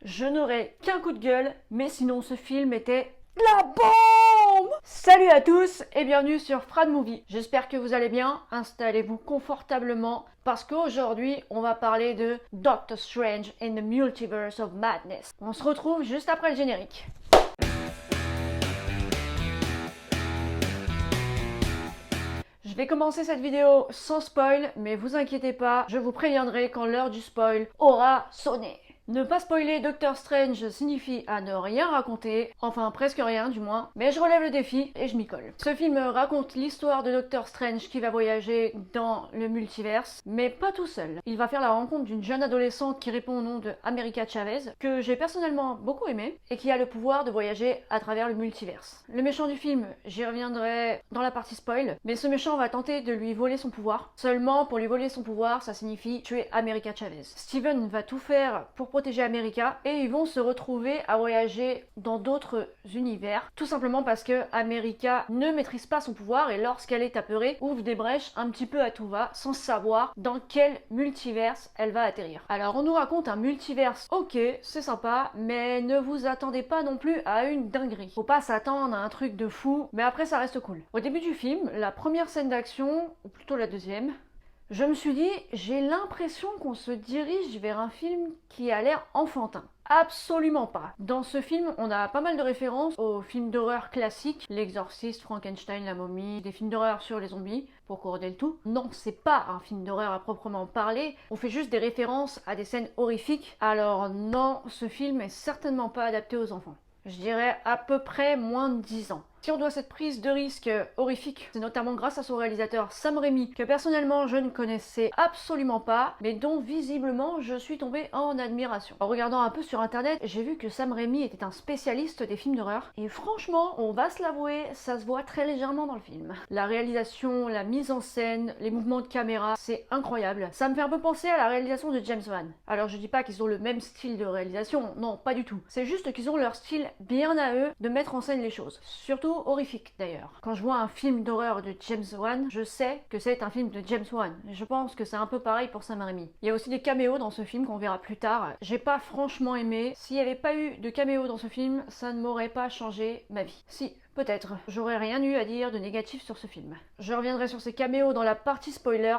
je n'aurais qu'un coup de gueule, mais sinon ce film était la bombe! Salut à tous et bienvenue sur Frad Movie. J'espère que vous allez bien, installez-vous confortablement parce qu'aujourd'hui on va parler de Doctor Strange in the Multiverse of Madness. On se retrouve juste après le générique. Je vais commencer cette vidéo sans spoil, mais vous inquiétez pas, je vous préviendrai quand l'heure du spoil aura sonné. Ne pas spoiler Doctor Strange signifie à ne rien raconter, enfin presque rien du moins, mais je relève le défi et je m'y colle. Ce film raconte l'histoire de Doctor Strange qui va voyager dans le multiverse, mais pas tout seul. Il va faire la rencontre d'une jeune adolescente qui répond au nom de America Chavez, que j'ai personnellement beaucoup aimé, et qui a le pouvoir de voyager à travers le multiverse. Le méchant du film, j'y reviendrai dans la partie spoil, mais ce méchant va tenter de lui voler son pouvoir. Seulement, pour lui voler son pouvoir, ça signifie tuer America Chavez. Steven va tout faire pour protéger America et ils vont se retrouver à voyager dans d'autres univers tout simplement parce que America ne maîtrise pas son pouvoir et lorsqu'elle est apeurée ouvre des brèches un petit peu à tout va sans savoir dans quel multiverse elle va atterrir. Alors on nous raconte un multiverse, ok c'est sympa, mais ne vous attendez pas non plus à une dinguerie. Faut pas s'attendre à un truc de fou, mais après ça reste cool. Au début du film, la première scène d'action, ou plutôt la deuxième, je me suis dit, j'ai l'impression qu'on se dirige vers un film qui a l'air enfantin. Absolument pas. Dans ce film, on a pas mal de références aux films d'horreur classiques, L'Exorciste, Frankenstein, La Momie, des films d'horreur sur les zombies, pour coordonner le tout. Non, c'est pas un film d'horreur à proprement parler, on fait juste des références à des scènes horrifiques. Alors non, ce film est certainement pas adapté aux enfants. Je dirais à peu près moins de 10 ans. Si on doit cette prise de risque horrifique, c'est notamment grâce à son réalisateur Sam Raimi, que personnellement je ne connaissais absolument pas, mais dont visiblement je suis tombée en admiration. En regardant un peu sur internet, j'ai vu que Sam Raimi était un spécialiste des films d'horreur, et franchement, on va se l'avouer, ça se voit très légèrement dans le film. La réalisation, la mise en scène, les mouvements de caméra, c'est incroyable. Ça me fait un peu penser à la réalisation de James Wan. Alors je dis pas qu'ils ont le même style de réalisation, non, pas du tout. C'est juste qu'ils ont leur style bien à eux de mettre en scène les choses. Surtout horrifique d'ailleurs. Quand je vois un film d'horreur de James Wan, je sais que c'est un film de James Wan. Je pense que c'est un peu pareil pour Sam Raimi. Il y a aussi des caméos dans ce film qu'on verra plus tard. J'ai pas franchement aimé. S'il n'y avait pas eu de caméos dans ce film, ça ne m'aurait pas changé ma vie. Si, peut-être. J'aurais rien eu à dire de négatif sur ce film. Je reviendrai sur ces caméos dans la partie spoiler,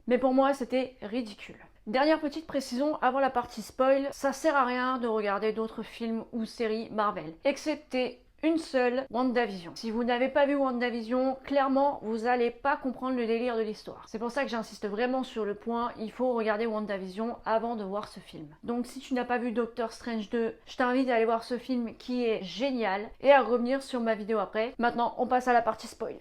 mais pour moi c'était ridicule. Dernière petite précision avant la partie spoil, ça sert à rien de regarder d'autres films ou séries Marvel, excepté une seule, WandaVision. Si vous n'avez pas vu WandaVision, clairement, vous n'allez pas comprendre le délire de l'histoire. C'est pour ça que j'insiste vraiment sur le point, il faut regarder WandaVision avant de voir ce film. Donc si tu n'as pas vu Doctor Strange 2, je t'invite à aller voir ce film qui est génial et à revenir sur ma vidéo après. Maintenant, on passe à la partie spoil.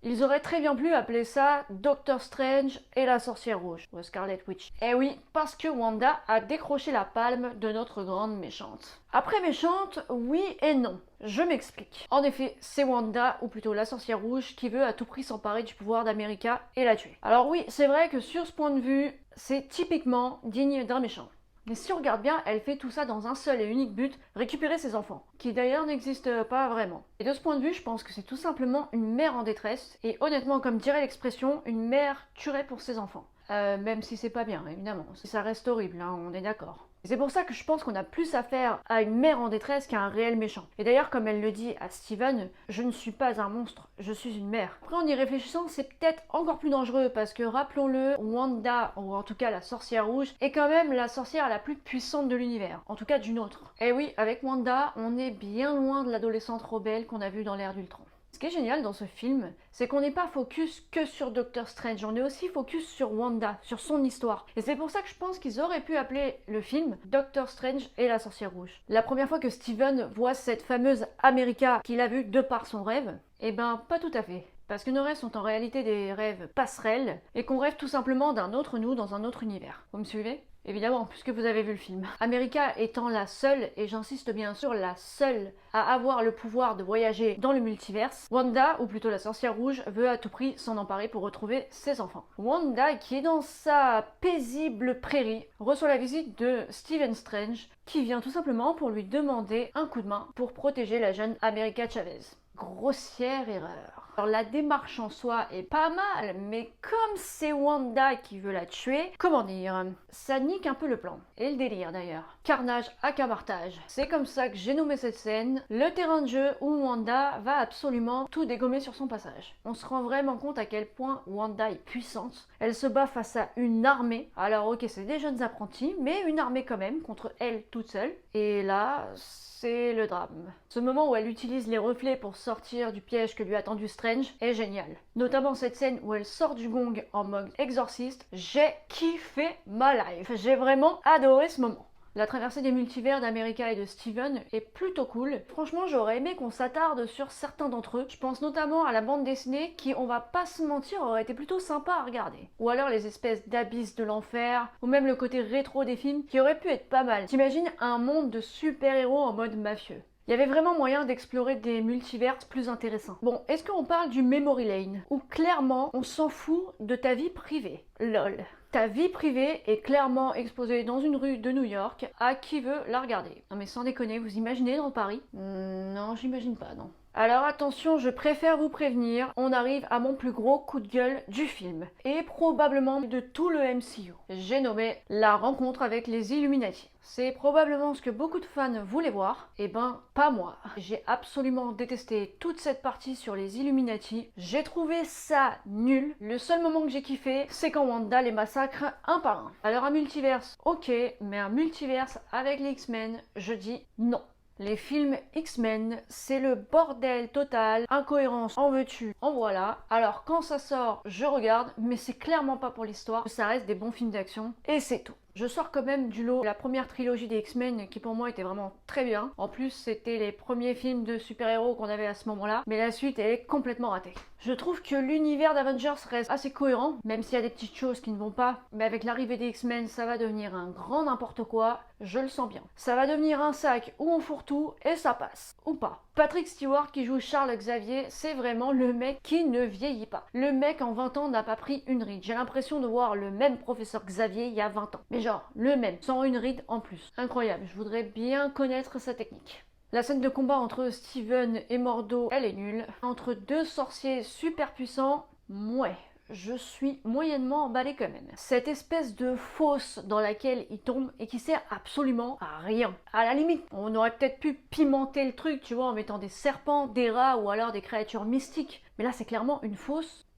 Ils auraient très bien pu appeler ça Doctor Strange et la sorcière rouge, ou Scarlet Witch. Eh oui, parce que Wanda a décroché la palme de notre grande méchante. Après méchante, oui et non. Je m'explique. En effet, c'est Wanda, ou plutôt la sorcière rouge, qui veut à tout prix s'emparer du pouvoir d'America et la tuer. Alors oui, c'est vrai que sur ce point de vue, c'est typiquement digne d'un méchant. Mais si on regarde bien, elle fait tout ça dans un seul et unique but, récupérer ses enfants, qui d'ailleurs n'existent pas vraiment. Et de ce point de vue, je pense que c'est tout simplement une mère en détresse, et honnêtement, comme dirait l'expression, une mère tuerait pour ses enfants. Même si c'est pas bien, évidemment, ça reste horrible, hein, on est d'accord. C'est pour ça que je pense qu'on a plus affaire à une mère en détresse qu'à un réel méchant. Et d'ailleurs, comme elle le dit à Steven, je ne suis pas un monstre, je suis une mère. Après, en y réfléchissant, c'est peut-être encore plus dangereux parce que, rappelons-le, Wanda, ou en tout cas la sorcière rouge, est quand même la sorcière la plus puissante de l'univers. En tout cas, d'une autre. Et oui, avec Wanda, on est bien loin de l'adolescente rebelle qu'on a vue dans l'ère d'Ultron. Ce qui est génial dans ce film, c'est qu'on n'est pas focus que sur Doctor Strange, on est aussi focus sur Wanda, sur son histoire. Et c'est pour ça que je pense qu'ils auraient pu appeler le film Doctor Strange et la sorcière rouge. La première fois que Steven voit cette fameuse America qu'il a vue de par son rêve, eh ben pas tout à fait. Parce que nos rêves sont en réalité des rêves passerelles, et qu'on rêve tout simplement d'un autre nous dans un autre univers. Vous me suivez ? Évidemment, puisque vous avez vu le film. America étant la seule, et j'insiste bien sûr la seule, à avoir le pouvoir de voyager dans le multiverse, Wanda, ou plutôt la sorcière rouge, veut à tout prix s'en emparer pour retrouver ses enfants. Wanda, qui est dans sa paisible prairie, reçoit la visite de Stephen Strange, qui vient tout simplement pour lui demander un coup de main pour protéger la jeune America Chavez. Grossière erreur. Alors la démarche en soi est pas mal, mais comme c'est Wanda qui veut la tuer, comment dire, ça nique un peu le plan. Et le délire d'ailleurs. Carnage à camartage. C'est comme ça que j'ai nommé cette scène, le terrain de jeu où Wanda va absolument tout dégommer sur son passage. On se rend vraiment compte à quel point Wanda est puissante. Elle se bat face à une armée. Alors ok, c'est des jeunes apprentis, mais une armée quand même, contre elle toute seule. Et là, c'est le drame. Ce moment où elle utilise les reflets pour sortir du piège que lui a tendu Strange est génial. Notamment cette scène où elle sort du gong en mode exorciste, j'ai kiffé ma life. J'ai vraiment adoré ce moment. La traversée des multivers d'America et de Steven est plutôt cool. Franchement, j'aurais aimé qu'on s'attarde sur certains d'entre eux. Je pense notamment à la bande dessinée qui, on va pas se mentir, aurait été plutôt sympa à regarder. Ou alors les espèces d'abysses de l'enfer, ou même le côté rétro des films qui aurait pu être pas mal. T'imagines un monde de super-héros en mode mafieux. Il y avait vraiment moyen d'explorer des multivers plus intéressants. Bon, est-ce qu'on parle du Memory Lane, où clairement on s'en fout de ta vie privée? LOL. Ta vie privée est clairement exposée dans une rue de New York à qui veut la regarder. Non mais sans déconner, vous imaginez dans Paris? Non, j'imagine pas, non. Alors attention, je préfère vous prévenir, on arrive à mon plus gros coup de gueule du film, et probablement de tout le MCU. J'ai nommé la rencontre avec les Illuminati. C'est probablement ce que beaucoup de fans voulaient voir, et ben pas moi. J'ai absolument détesté toute cette partie sur les Illuminati, j'ai trouvé ça nul. Le seul moment que j'ai kiffé, c'est quand Wanda les massacre un par un. Alors un multiverse, ok, mais un multiverse avec les X-Men, je dis non. Les films X-Men, c'est le bordel total, incohérence, en veux-tu, en voilà. Alors quand ça sort, je regarde, mais c'est clairement pas pour l'histoire, ça reste des bons films d'action, et c'est tout. Je sors quand même du lot la première trilogie des X-Men qui pour moi était vraiment très bien. En plus, c'était les premiers films de super-héros qu'on avait à ce moment-là, mais la suite elle est complètement ratée. Je trouve que l'univers d'Avengers reste assez cohérent, même s'il y a des petites choses qui ne vont pas, mais avec l'arrivée des X-Men, ça va devenir un grand n'importe quoi, je le sens bien. Ça va devenir un sac où on fourre tout et ça passe, ou pas. Patrick Stewart qui joue Charles Xavier, c'est vraiment le mec qui ne vieillit pas. Le mec en 20 ans n'a pas pris une ride. J'ai l'impression de voir le même professeur Xavier il y a 20 ans. Mais genre, le même, sans une ride en plus. Incroyable, je voudrais bien connaître sa technique. La scène de combat entre Steven et Mordo, elle est nulle. Entre deux sorciers super puissants, ouais. Je suis moyennement emballée quand même. Cette espèce de fosse dans laquelle il tombe et qui sert absolument à rien. À la limite, on aurait peut-être pu pimenter le truc, tu vois, en mettant des serpents, des rats ou alors des créatures mystiques. Mais là, c'est clairement une fosse,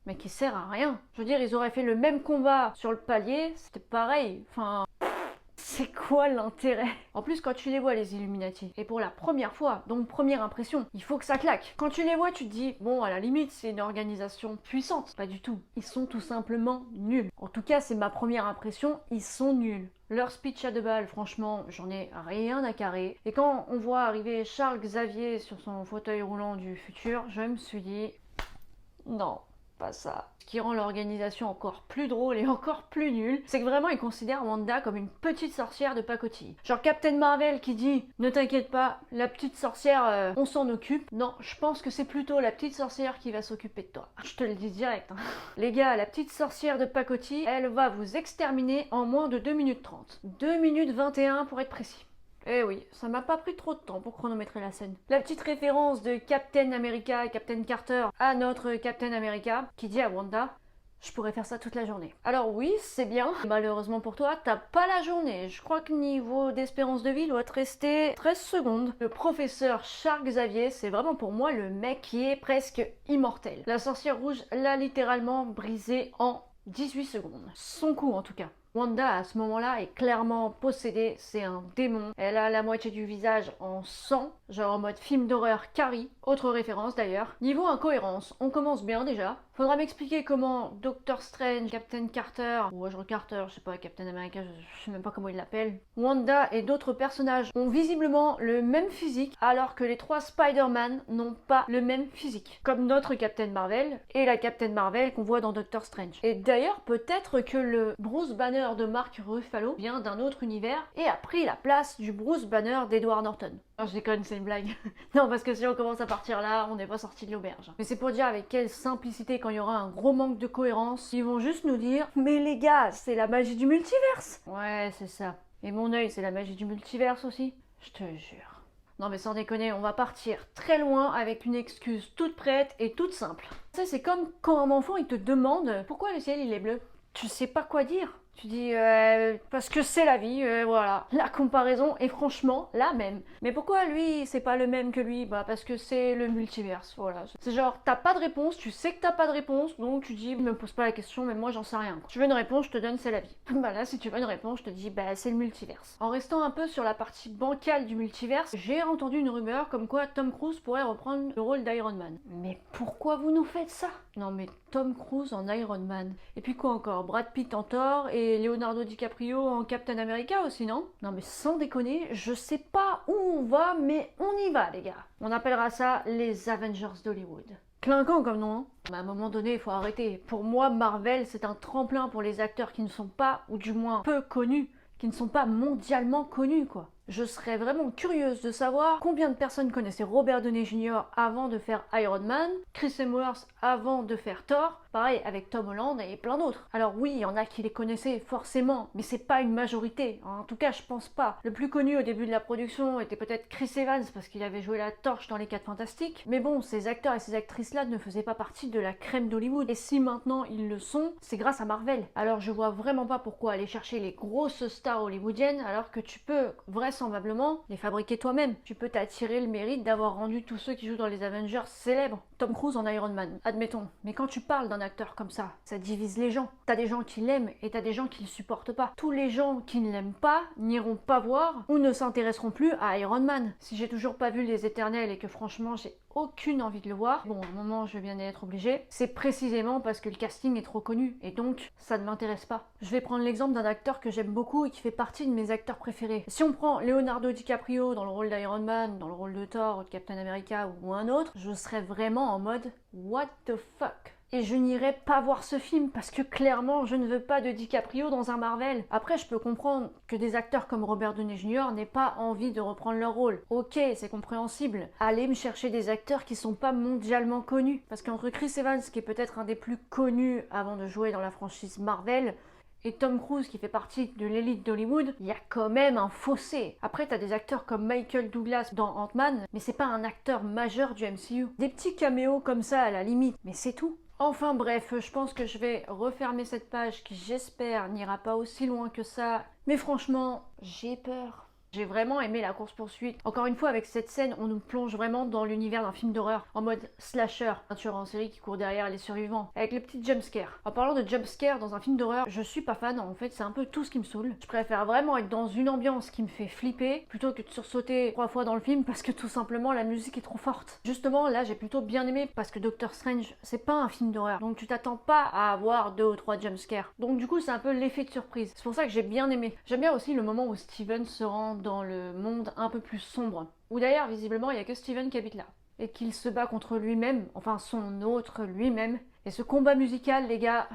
mais qui sert à rien. Je veux dire, ils auraient fait le même combat sur le palier, c'était pareil. Enfin... c'est quoi l'intérêt? En plus, quand tu les vois, les Illuminati, et pour la première fois, donc première impression, il faut que ça claque. Quand tu les vois, tu te dis, bon, à la limite, c'est une organisation puissante. Pas du tout. Ils sont tout simplement nuls. En tout cas, c'est ma première impression, ils sont nuls. Leur speech à deux balles, franchement, j'en ai rien à carrer. Et quand on voit arriver Charles Xavier sur son fauteuil roulant du futur, je me suis dit, non. Pas ça. Ce qui rend l'organisation encore plus drôle et encore plus nulle, c'est que vraiment ils considèrent Wanda comme une petite sorcière de pacotille. Genre Captain Marvel qui dit « Ne t'inquiète pas, la petite sorcière, on s'en occupe ». Non, je pense que c'est plutôt la petite sorcière qui va s'occuper de toi. Je te le dis direct. Hein. Les gars, la petite sorcière de pacotille, elle va vous exterminer en moins de 2 minutes 30. 2 minutes 21 pour être précis. Eh oui, ça m'a pas pris trop de temps pour chronométrer la scène. La petite référence de Captain America et Captain Carter à notre Captain America qui dit à Wanda « Je pourrais faire ça toute la journée ». Alors oui, c'est bien. Malheureusement pour toi, t'as pas la journée. Je crois que niveau d'espérance de vie, il doit te rester 13 secondes. Le professeur Charles Xavier, c'est vraiment pour moi le mec qui est presque immortel. La sorcière rouge l'a littéralement brisé en 18 secondes. Son coup en tout cas. Wanda à ce moment-là est clairement possédée, c'est un démon. Elle a la moitié du visage en sang, genre en mode film d'horreur Carrie, autre référence d'ailleurs. Niveau incohérence, on commence bien déjà. Faudra m'expliquer comment Doctor Strange, Captain Carter, ou je Carter, je sais pas, Captain America, je sais même pas comment il l'appelle, Wanda et d'autres personnages ont visiblement le même physique, alors que les 3 Spider-Man n'ont pas le même physique. Comme notre Captain Marvel et la Captain Marvel qu'on voit dans Doctor Strange. Et d'ailleurs, peut-être que le Bruce Banner de Mark Ruffalo vient d'un autre univers et a pris la place du Bruce Banner d'Edward Norton. Non, je déconne, c'est une blague. Non, parce que si on commence à partir là, on n'est pas sorti de l'auberge. Mais c'est pour dire avec quelle simplicité, quand il y aura un gros manque de cohérence, ils vont juste nous dire « Mais les gars, c'est la magie du multiverse !» Ouais, c'est ça. Et mon œil, c'est la magie du multiverse aussi. Je te jure. Non mais sans déconner, on va partir très loin avec une excuse toute prête et toute simple. Tu sais, c'est comme quand un enfant il te demande pourquoi le ciel il est bleu. Tu sais pas quoi dire. Tu dis parce que c'est la vie, voilà. La comparaison est franchement la même. Mais pourquoi lui c'est pas le même que lui? Bah parce que c'est le multiverse, voilà. C'est genre t'as pas de réponse, tu sais que t'as pas de réponse, donc tu dis me pose pas la question, mais moi j'en sais rien. Tu veux une réponse, je te donne c'est la vie. Bah là si tu veux une réponse, je te dis bah c'est le multiverse. En restant un peu sur la partie bancale du multiverse, j'ai entendu une rumeur comme quoi Tom Cruise pourrait reprendre le rôle d'Iron Man. Mais pourquoi vous nous faites ça? Non mais Tom Cruise en Iron Man. Et puis quoi encore? Brad Pitt en Thor et Leonardo DiCaprio en Captain America aussi, non? Non mais sans déconner, je sais pas où on va, mais on y va les gars. On appellera ça les Avengers d'Hollywood. Clinquant comme nom, hein. Mais à un moment donné, il faut arrêter. Pour moi, Marvel, c'est un tremplin pour les acteurs qui ne sont pas, ou du moins peu connus, qui ne sont pas mondialement connus, quoi. Je serais vraiment curieuse de savoir combien de personnes connaissaient Robert Downey Jr. avant de faire Iron Man, Chris Hemsworth avant de faire Thor, pareil avec Tom Holland et plein d'autres. Alors oui, il y en a qui les connaissaient forcément, mais c'est pas une majorité. En tout cas, je pense pas. Le plus connu au début de la production était peut-être Chris Evans parce qu'il avait joué la torche dans Les 4 Fantastiques. Mais bon, ces acteurs et ces actrices-là ne faisaient pas partie de la crème d'Hollywood. Et si maintenant ils le sont, c'est grâce à Marvel. Alors je vois vraiment pas pourquoi aller chercher les grosses stars hollywoodiennes alors que tu peux vraisemblablement les fabriquer toi-même. Tu peux t'attirer le mérite d'avoir rendu tous ceux qui jouent dans les Avengers célèbres. Tom Cruise en Iron Man, admettons. Mais quand tu parles d'un acteur comme ça divise les gens. T'as des gens qui l'aiment et t'as des gens qui le supportent pas. Tous les gens qui ne l'aiment pas n'iront pas voir ou ne s'intéresseront plus à Iron Man. Si j'ai toujours pas vu Les Éternels et que franchement j'ai aucune envie de le voir, bon, à un moment je viens d'être obligée, c'est précisément parce que le casting est trop connu et donc ça ne m'intéresse pas. Je vais prendre l'exemple d'un acteur que j'aime beaucoup et qui fait partie de mes acteurs préférés. Si on prend Leonardo DiCaprio dans le rôle d'Iron Man, dans le rôle de Thor ou de Captain America ou un autre, je serais vraiment en mode what the fuck. Et je n'irai pas voir ce film parce que clairement je ne veux pas de DiCaprio dans un Marvel. Après je peux comprendre que des acteurs comme Robert Downey Jr. n'aient pas envie de reprendre leur rôle. Ok, c'est compréhensible. Allez me chercher des acteurs qui sont pas mondialement connus. Parce qu'entre Chris Evans, qui est peut-être un des plus connus avant de jouer dans la franchise Marvel, et Tom Cruise qui fait partie de l'élite d'Hollywood, il y a quand même un fossé. Après t'as des acteurs comme Michael Douglas dans Ant-Man, mais c'est pas un acteur majeur du MCU. Des petits caméos comme ça à la limite, mais c'est tout. Enfin bref, je pense que je vais refermer cette page qui j'espère n'ira pas aussi loin que ça. Mais franchement, j'ai peur. J'ai vraiment aimé la course-poursuite. Encore une fois, avec cette scène, on nous plonge vraiment dans l'univers d'un film d'horreur, en mode slasher, un tueur en série qui court derrière les survivants, avec les petits jumpscares. En parlant de jumpscares dans un film d'horreur, je suis pas fan, en fait, c'est un peu tout ce qui me saoule. Je préfère vraiment être dans une ambiance qui me fait flipper, plutôt que de sursauter 3 fois dans le film, parce que tout simplement, la musique est trop forte. Justement, là, j'ai plutôt bien aimé, parce que Doctor Strange, c'est pas un film d'horreur, donc tu t'attends pas à avoir 2 ou 3 jumpscares. Donc du coup, c'est un peu l'effet de surprise. C'est pour ça que j'ai bien aimé. J'aime bien aussi le moment où Steven se rend dans le monde un peu plus sombre. Où d'ailleurs, visiblement, il n'y a que Steven qui habite là. Et qu'il se bat contre lui-même, enfin son autre lui-même. Et ce combat musical, les gars,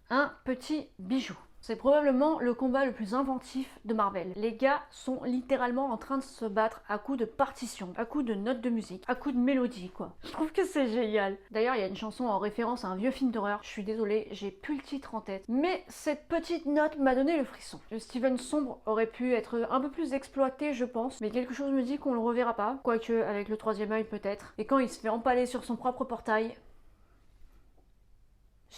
un petit bijou. C'est probablement le combat le plus inventif de Marvel. Les gars sont littéralement en train de se battre à coups de partitions, à coups de notes de musique, à coups de mélodie, quoi. Je trouve que c'est génial. D'ailleurs, il y a une chanson en référence à un vieux film d'horreur. Je suis désolée, j'ai plus le titre en tête. Mais cette petite note m'a donné le frisson. Le Steven sombre aurait pu être un peu plus exploité, je pense. Mais quelque chose me dit qu'on le reverra pas. Quoique, avec le troisième œil, peut-être. Et quand il se fait empaler sur son propre portail...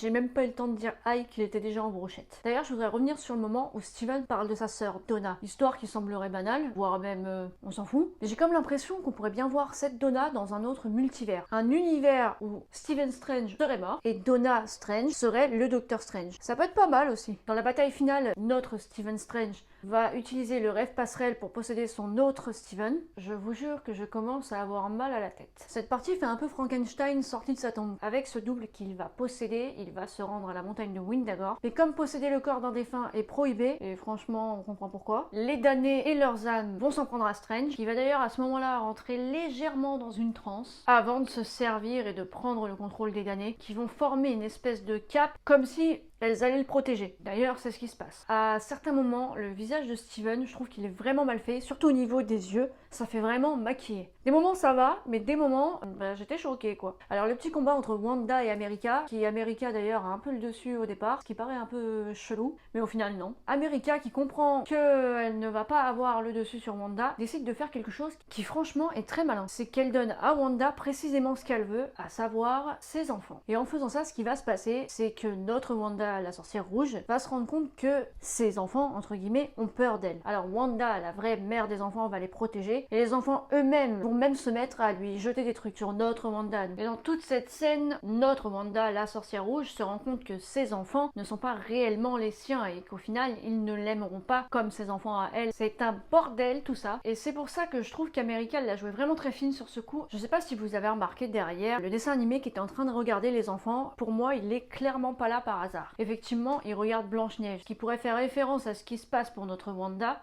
J'ai même pas eu le temps de dire aïe qu'il était déjà en brochette. D'ailleurs, je voudrais revenir sur le moment où Steven parle de sa sœur Donna. Histoire qui semblerait banale, voire même on s'en fout. Mais j'ai comme l'impression qu'on pourrait bien voir cette Donna dans un autre multivers. Un univers où Stephen Strange serait mort et Donna Strange serait le Docteur Strange. Ça peut être pas mal aussi. Dans la bataille finale, notre Stephen Strange va utiliser le rêve passerelle pour posséder son autre Steven. Je vous jure que je commence à avoir mal à la tête. Cette partie fait un peu Frankenstein sorti de sa tombe. Avec ce double qu'il va posséder, il va se rendre à la montagne de Windagore. Mais comme posséder le corps d'un défunt est prohibé, et franchement on comprend pourquoi, les damnés et leurs âmes vont s'en prendre à Strange, qui va d'ailleurs à ce moment-là rentrer légèrement dans une transe, avant de se servir et de prendre le contrôle des damnés, qui vont former une espèce de cape, comme si elles allaient le protéger. D'ailleurs, c'est ce qui se passe. À certains moments, le visage de Steven, je trouve qu'il est vraiment mal fait, surtout au niveau des yeux, ça fait vraiment maquillé. Des moments ça va, mais des moments, j'étais choquée quoi. Alors le petit combat entre Wanda et America, qui America d'ailleurs a un peu le dessus au départ, ce qui paraît un peu chelou, mais au final non. America qui comprend qu'elle ne va pas avoir le dessus sur Wanda, décide de faire quelque chose qui franchement est très malin. C'est qu'elle donne à Wanda précisément ce qu'elle veut, à savoir ses enfants. Et en faisant ça, ce qui va se passer, c'est que notre Wanda, la sorcière rouge, va se rendre compte que ses enfants, entre guillemets, ont peur d'elle. Alors Wanda, la vraie mère des enfants, va les protéger, et les enfants eux-mêmes vont même se mettre à lui jeter des trucs sur notre Wanda. Et dans toute cette scène, notre Wanda, la sorcière rouge, se rend compte que ses enfants ne sont pas réellement les siens et qu'au final, ils ne l'aimeront pas comme ses enfants à elle. C'est un bordel tout ça, et c'est pour ça que je trouve qu'America l'a joué vraiment très fine sur ce coup. Je sais pas si vous avez remarqué derrière le dessin animé qui était en train de regarder les enfants, pour moi il est clairement pas là par hasard. Effectivement, il regarde Blanche-Neige, qui pourrait faire référence à ce qui se passe pour notre Wanda,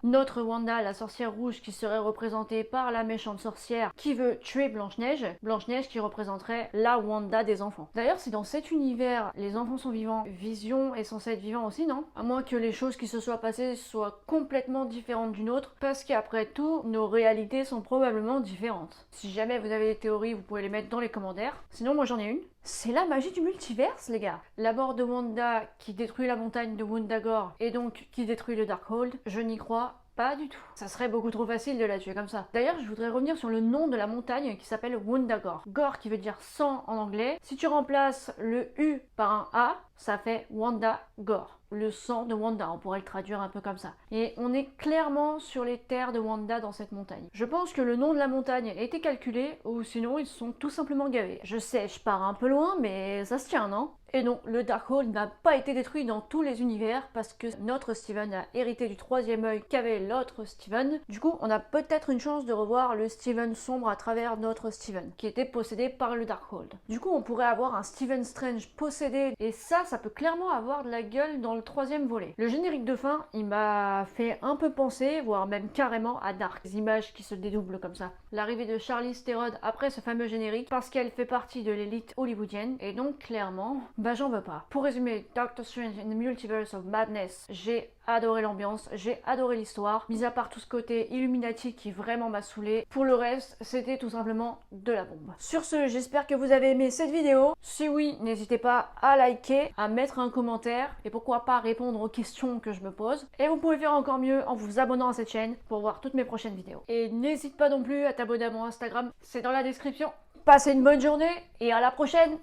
la sorcière rouge qui serait représentée par la méchante sorcière qui veut tuer Blanche-Neige, Blanche-Neige qui représenterait la Wanda des enfants. D'ailleurs, si dans cet univers les enfants sont vivants, Vision est censé être vivant aussi, non? À moins que les choses qui se soient passées soient complètement différentes d'une autre, parce qu'après tout, nos réalités sont probablement différentes. Si jamais vous avez des théories, vous pouvez les mettre dans les commentaires. Sinon, moi j'en ai une. C'est la magie du multiverse, les gars. La mort de Wanda qui détruit la montagne de Wundagore et donc qui détruit le Darkhold, je n'y crois pas du tout. Ça serait beaucoup trop facile de la tuer comme ça. D'ailleurs, je voudrais revenir sur le nom de la montagne qui s'appelle Wundagore. Gore qui veut dire sang en anglais. Si tu remplaces le U par un A, ça fait Wanda-Gore. Le sang de Wanda, on pourrait le traduire un peu comme ça. Et on est clairement sur les terres de Wanda dans cette montagne. Je pense que le nom de la montagne a été calculé, ou sinon ils se sont tout simplement gavés. Je sais, je pars un peu loin, mais ça se tient, non? Et non, le Darkhold n'a pas été détruit dans tous les univers parce que notre Steven a hérité du troisième œil qu'avait l'autre Steven. Du coup, on a peut-être une chance de revoir le Steven sombre à travers notre Steven, qui était possédé par le Darkhold. Du coup, on pourrait avoir un Steven Strange possédé, et ça peut clairement avoir de la gueule dans le troisième volet. Le générique de fin, il m'a fait un peu penser, voire même carrément à Dark. Des images qui se dédoublent comme ça. L'arrivée de Charlize Theron après ce fameux générique, parce qu'elle fait partie de l'élite hollywoodienne, et donc clairement, j'en veux pas. Pour résumer, Doctor Strange in the Multiverse of Madness, j'ai adoré l'ambiance, j'ai adoré l'histoire, mis à part tout ce côté Illuminati qui vraiment m'a saoulé. Pour le reste, c'était tout simplement de la bombe. Sur ce, j'espère que vous avez aimé cette vidéo. Si oui, n'hésitez pas à liker, à mettre un commentaire et pourquoi pas répondre aux questions que je me pose. Et vous pouvez faire encore mieux en vous abonnant à cette chaîne pour voir toutes mes prochaines vidéos. Et n'hésite pas non plus à t'abonner à mon Instagram, c'est dans la description. Passez une bonne journée et à la prochaine!